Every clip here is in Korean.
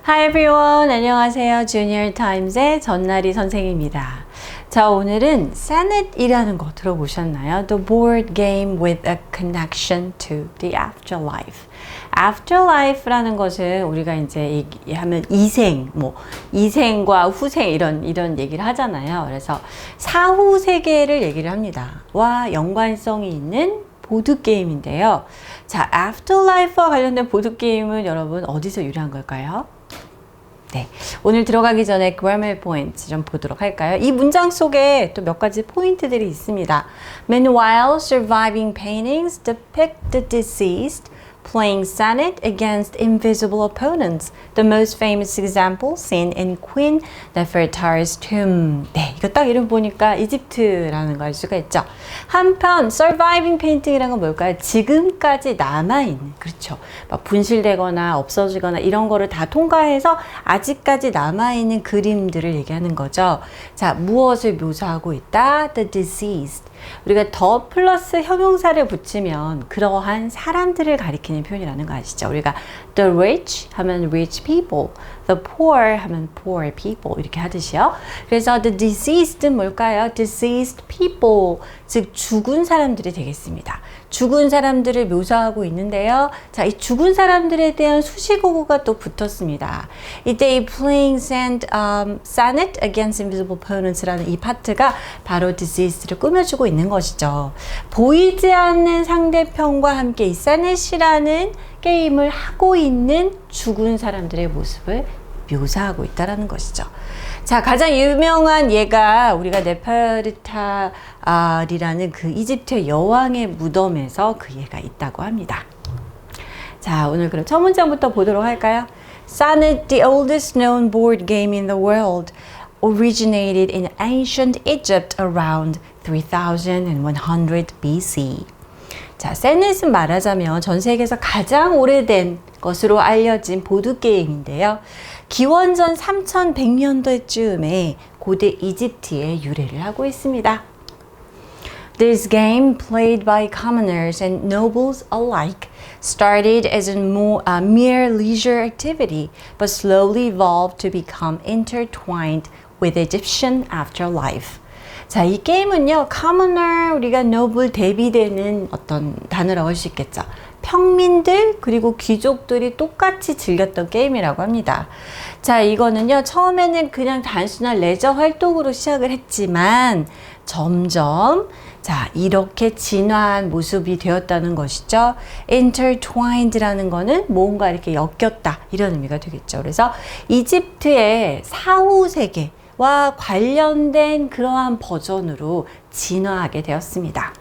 Hi everyone. 안녕하세요. Junior Times의 전나리 선생입니다. 자, 오늘은 Sanet이라는 거 들어보셨나요? The board game with a connection to the afterlife. Afterlife라는 것은 우리가 이제 하면 이생과 후생 이런 얘기를 하잖아요. 그래서 사후 세계를 얘기를 합니다. 와 연관성이 있는 보드게임인데요. 자, Afterlife와 관련된 보드게임은 여러분 어디서 유래한 걸까요? 네, 오늘 들어가기 전에 grammar points 좀 보도록 할까요? 이 문장 속에 또 몇 가지 포인트들이 있습니다. Meanwhile, surviving paintings depict the deceased playing Senet against invisible opponents. The most famous example seen in Queen Nefertari's tomb. 네, 이거 딱 이름 보니까 이집트라는 걸 알 수가 있죠. 한편 surviving painting이라는 건 뭘까요? 지금까지 남아있는, 그렇죠. 막 분실되거나 없어지거나 이런 거를 다 통과해서 아직까지 남아있는 그림들을 얘기하는 거죠. 자, 무엇을 묘사하고 있다? The deceased. 우리가 더 플러스 형용사를 붙이면 그러한 사람들을 가리키는 표현이라는 거 아시죠? 우리가 the rich 하면 rich people, the poor 하면 poor people 이렇게 하듯이요. 그래서 the deceased는 뭘까요? deceased people, 즉 죽은 사람들이 되겠습니다. 죽은 사람들을 묘사하고 있는데요. 자, 이 죽은 사람들에 대한 수식어가 또 붙었습니다. 이때 playing Senet against invisible opponents라는 이 파트가 바로 deceased를 꾸며주고 있는 것이죠. 보이지 않는 상대편과 함께 이 Senet이라는 게임을 하고 있는 죽은 사람들의 모습을 묘사하고 있다는 것이죠. 자, 가장 유명한 예가 우리가 네페르타리라는 그 이집트 여왕의 무덤에서 그 예가 있다고 합니다. 자, 오늘 그럼 첫 문장부터 보도록 할까요? Senet, the oldest known board game in the world, originated in ancient Egypt around 3100 BC. 자, 세넷은 말하자면 전 세계에서 가장 오래된 것으로 알려진 보드게임인데요. 기원전 3100년도쯤에 고대 이집트에 유래를 하고 있습니다. This game, played by commoners and nobles alike, started as a mere leisure activity, but slowly evolved to become intertwined with Egyptian afterlife. 자, 이 게임은요, commoner, 우리가 noble 대비되는 어떤 단어라고 할 수 있겠죠. 평민들 그리고 귀족들이 똑같이 즐겼던 게임이라고 합니다. 자, 이거는요, 처음에는 그냥 단순한 레저 활동으로 시작을 했지만 점점 자, 이렇게 진화한 모습이 되었다는 것이죠. intertwined라는 거는 뭔가 이렇게 엮였다 이런 의미가 되겠죠. 그래서 이집트의 사후 세계 와 관련된 그러한 버전으로 진화하게 되었습니다.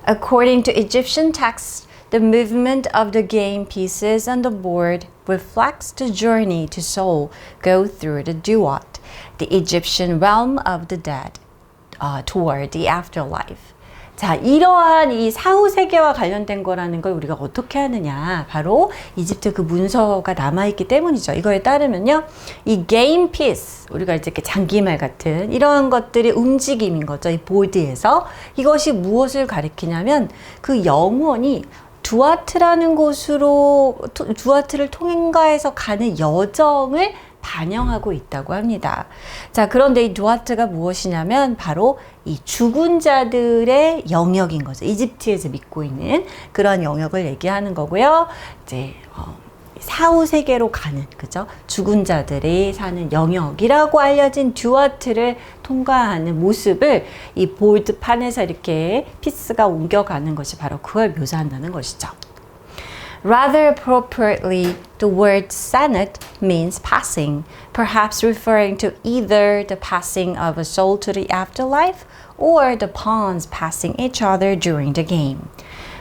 According to Egyptian texts, the movement of the game pieces on the board reflects the journey to soul go through the duat, the Egyptian realm of the dead, toward the afterlife. 자, 이러한 이 사후 세계와 관련된 거라는 걸 우리가 어떻게 하느냐? 바로 이집트 그 문서가 남아있기 때문이죠. 이거에 따르면요, 이 게임 피스, 우리가 이제 이렇게 장기말 같은 이런 것들이 움직임인 거죠. 이 보드에서 이것이 무엇을 가리키냐면 그 영혼이 두아트라는 곳으로 두아트를 통과해서 가는 여정을 반영하고 있다고 합니다. 자, 그런데 이 두아트가 무엇이냐면 바로 이 죽은 자들의 영역인 거죠. 이집트에서 믿고 있는 그런 영역을 얘기하는 거고요. 이제 사후 세계로 가는, 그죠? 죽은 자들이 사는 영역이라고 알려진 두아트를 통과하는 모습을 이 보드판에서 이렇게 피스가 옮겨가는 것이 바로 그걸 묘사한다는 것이죠. Rather appropriately, the word Senet means passing, perhaps referring to either the passing of a soul to the afterlife or the pawns passing each other during the game.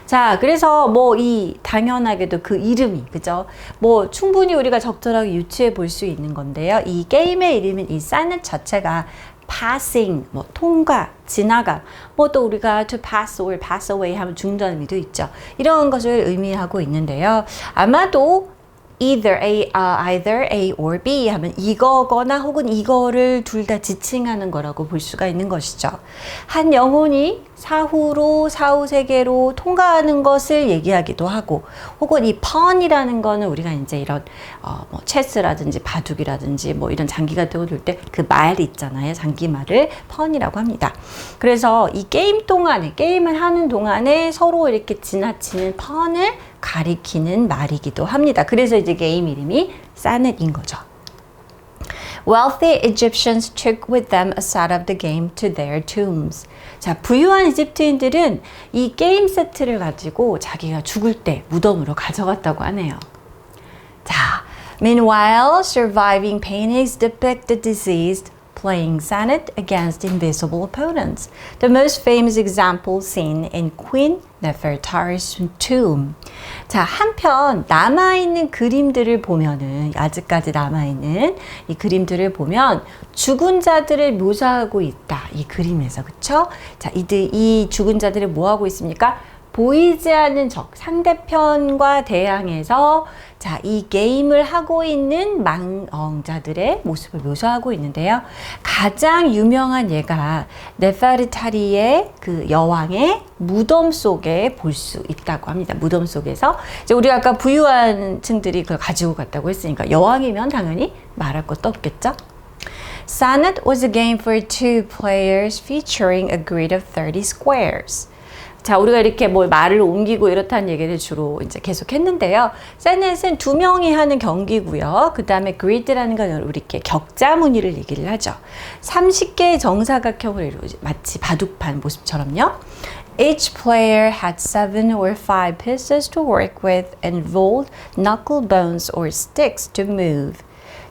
자, 그래서 뭐 이 당연하게도 그 이름이, 그죠? 뭐 충분히 우리가 적절하게 유추해 볼 수 있는 건데요. 이 게임의 이름인 이 Senet 자체가 passing, 뭐 통과, 지나가, 뭐 또 우리가 to pass or pass away 하면 중단 의미도 있죠. 이런 것을 의미하고 있는데요. 아마도 either A or B 하면 이거거나 혹은 이거를 둘 다 지칭하는 거라고 볼 수가 있는 것이죠. 한 영혼이 사후로 사후 세계로 통과하는 것을 얘기하기도 하고, 혹은 이 펀이라는 거는 우리가 이제 이런 뭐 체스라든지 바둑이라든지 뭐 이런 장기 같은 거 둘 때 그 말 있잖아요. 장기말을 펀이라고 합니다. 그래서 이 게임 동안에 게임을 하는 동안에 서로 이렇게 지나치는 펀을 가리키는 말이기도 합니다. 그래서 이제 게임 이름이 사넷인 거죠. Wealthy Egyptians took with them a set of the game to their tombs. 자, 부유한 이집트인들은 이 게임 세트를 가지고 자기가 죽을 때 무덤으로 가져갔다고 하네요. 자, meanwhile, surviving paintings depict the deceased playing Senet against invisible opponents. The most famous example seen in Queen Nefertari's tomb. 자, 한편 남아있는 그림들을 보면은, 아직까지 남아있는 이 그림들을 보면 죽은 자들을 묘사하고 있다. 이 그림에서, 그쵸? 자, 이 죽은 자들을 뭐 하고 있습니까? 보이지 않는 적, 상대편과 대항해서 자, 이 게임을 하고 있는 망언자들의 모습을 묘사하고 있는데요. 가장 유명한 예가 네페르타리의 그 여왕의 무덤 속에 볼 수 있다고 합니다. 무덤 속에서 이제 우리가 아까 부유한 층들이 그걸 가지고 갔다고 했으니까 여왕이면 당연히 말할 것도 없겠죠. Senet was a game for two players featuring a grid of 30 squares. 자, 우리가 이렇게 뭐 말을 옮기고 이렇다는 얘기를 주로 이제 계속 했는데요. 세넷은 두 명이 하는 경기고요. 그 다음에 그리드라는 건 우리 이렇게 격자 무늬를 얘기를 하죠. 30개의 정사각형을 이루어지 마치 바둑판 모습처럼요. Each player had 7 or 5 pieces to work with and involved knuckle bones or sticks to move.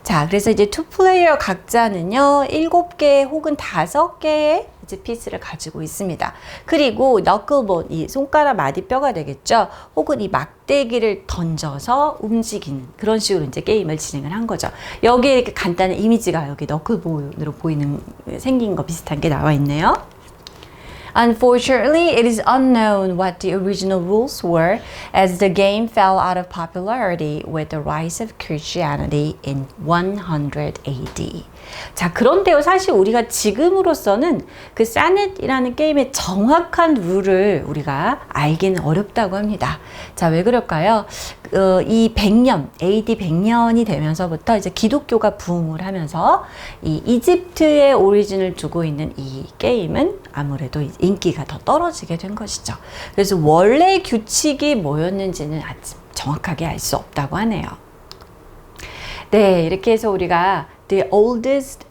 자, 그래서 이제 투 플레이어 각자는요, 7개 혹은 5개의 이제 피스를 가지고 있습니다. 그리고 너클본, 이 손가락 마디뼈가 되겠죠. 혹은 이 막대기를 던져서 움직이는 그런 식으로 이제 게임을 진행을 한 거죠. 여기에 이렇게 간단한 이미지가 여기 너클본으로 보이는 생긴 거 비슷한 게 나와 있네요. Unfortunately, it is unknown what the original rules were as the game fell out of popularity with the rise of Christianity in 100 AD. 자, 그런데요, 사실 우리가 지금으로서는 그 사넷이라는 게임의 정확한 룰을 우리가 알기는 어렵다고 합니다. 자, 왜 그럴까요? 이 100년, AD 100년이 되면서부터 이제 기독교가 부흥을 하면서 이 이집트의 오리진을 두고 있는 이 게임은 아무래도 인기가 더 떨어지게 된 것이죠. 그래서 원래 규칙이 뭐였는지는 아직 정확하게 알 수 없다고 하네요. 네, 이렇게 해서 우리가 The oldest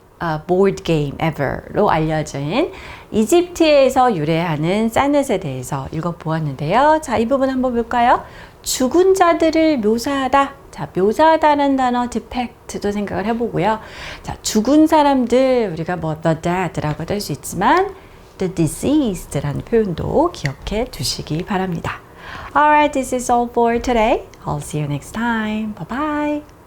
board game ever로 알려진 이집트에서 유래하는 사넷에 대해서 읽어보았는데요. 자, 이 부분 한번 볼까요? 죽은 자들을 묘사하다. 자, 묘사하다는 단어 depict도 생각을 해보고요. 자, 죽은 사람들 우리가 뭐 the dead라고도 할 수 있지만 the deceased라는 표현도 기억해 두시기 바랍니다. Alright, this is all for today. I'll see you next time. Bye bye.